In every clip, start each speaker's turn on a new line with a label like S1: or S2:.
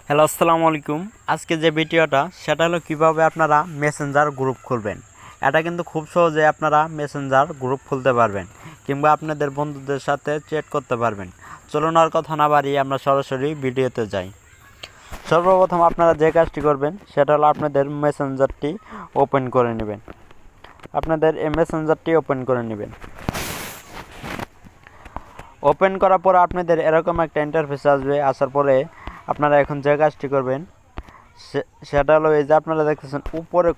S1: Hello, আসসালামু আলাইকুম। আজকে যে ভিডিওটা সেটা হলো কিভাবে আপনারা মেসেঞ্জার গ্রুপ খুলবেন। এটা কিন্তু খুব সহজে আপনারা মেসেঞ্জার গ্রুপ খুলতে পারবেন কিংবা আপনাদের বন্ধুদের সাথে চ্যাট করতে পারবেন। চলুন আর কথা না বাড়িয়ে আমরা সরাসরি ভিডিওতে যাই। সর্বপ্রথম আপনারা যে কাজটি করবেন সেটা হলো আপনাদের মেসেঞ্জারটি ওপেন করে নেবেন। আপনাদের এই মেসেঞ্জারটি ওপেন করে নেবেন। ওপেন করার পর আপনাদের এরকম একটা ইন্টারফেস আসবে। আসার পরে আপনারা এখন যে কাজটি করবেন সেটা হলো এই যে আপনারা দেখতেছেন উপরে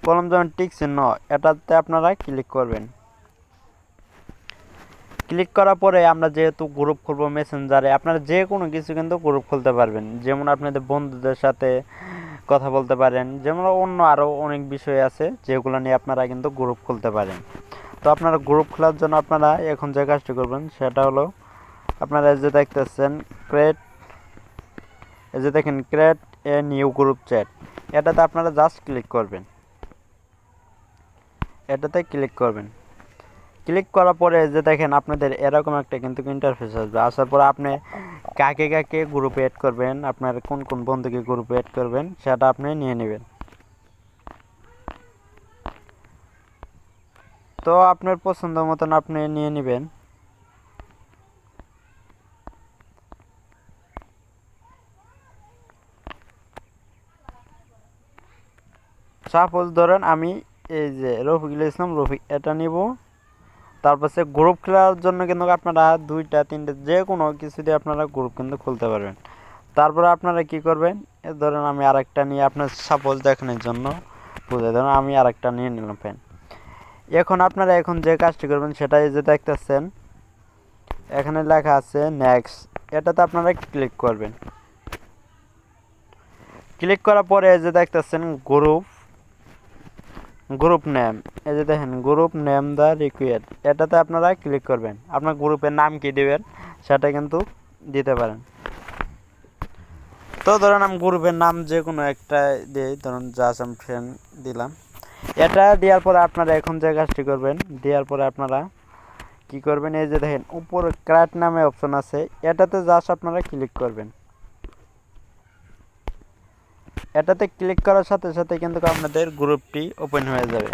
S1: কলম যেমন টিক চিহ্ন, এটাতে আপনারা ক্লিক করবেন। ক্লিক করার পরে আমরা যেহেতু গ্রুপ খুলবো মেসেঞ্জারে, আপনারা যে কোনো কিছু কিন্তু গ্রুপ খুলতে পারবেন। যেমন আপনাদের বন্ধুদের সাথে কথা বলতে পারেন, যেমন অন্য আরও অনেক বিষয় আছে যেগুলো নিয়ে আপনারা কিন্তু গ্রুপ খুলতে পারেন। তো আপনারা গ্রুপ খোলার জন্য আপনারা এখন যে কাজটি করবেন সেটা হলো আপনারা যে দেখতেছেন create a new group chat, এটাতে আপনারা জাস্ট ক্লিক করবেন। এটাতে ক্লিক করবেন। ক্লিক করার পরে যে দেখেন আপনাদের এরকম একটা কিন্তু ইন্টারফেস আসবে। আসার পরে আপনি কাকে কাকে গ্রুপে অ্যাড করবেন, আপনার কোন কোন বন্ধুকে গ্রুপে অ্যাড করবেন সেটা আপনি নিয়ে নেবেন। তো আপনার পছন্দ মতন আপনি নিয়ে নেবেন। সাপোজ ধরেন আমি এই যে রফিকুল ইসলাম রফিক এটা নিব। তারপর সে গ্রুপ খেলার জন্য কিন্তু আপনারা দুইটা তিনটা যে কোনো কিছু দিয়ে আপনারা গ্রুপ কিন্তু খুলতে পারবেন। তারপরে আপনারা কি করবেন, ধরেন আমি আরেকটা নিয়ে আপনার সাপোজ দেখানোর জন্য বুঝে ধরেন আমি আরেকটা নিয়ে নিলাম ফ্যান। এখন আপনারা এখন যে কাজটি করবেন সেটা এই যে দেখতেছেন এখানে লেখা আছে নেক্সট, এটাতে আপনারা ক্লিক করবেন। ক্লিক করার পরে এই যে দেখতেছেন গ্রুপ নেম, এই যে দেখেন গ্রুপ নেম দ্য রিকোয়ার্ড, এটাতে আপনারা ক্লিক করবেন। আপনার গ্রুপের নাম কি দেবেন সেটা কিন্তু দিতে পারেন। তো ধরেন আমি গ্রুপের নাম যে কোনো একটা দিই, ধরুন জাসাম ফ্রেন্ড দিলাম। এটা দেওয়ার পরে আপনারা এখন যে কাজটি করবেন, দেওয়ার পরে আপনারা কি করবেন, এই যে দেখেন উপরে ক্রিয়েট নামে অপশন আছে, এটাতে জাস্ট আপনারা ক্লিক করবেন। এটাতে ক্লিক করার সাথে সাথে কিন্তু আপনাদের গ্রুপটি ওপেন হয়ে যাবে।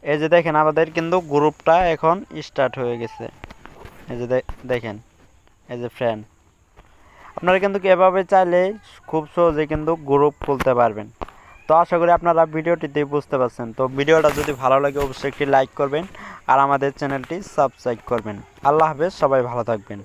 S1: এই যে দেখেন আমাদের কিন্তু গ্রুপটা এখন স্টার্ট হয়ে গেছে। এই যে দেখেন এই যে ফ্রেন্ড, আপনারা কিন্তু এভাবে চাইলে খুব সহজে কিন্তু গ্রুপ খুলতে পারবেন। তো আশা করি আপনারা ভিডিওটিতে বুঝতে পারছেন। তো ভিডিওটা যদি ভালো লাগে অবশ্যই একটি লাইক করবেন আর আমাদের চ্যানেলটি সাবস্ক্রাইব করবেন। আল্লাহ হাফেজ, সবাই ভালো থাকবেন।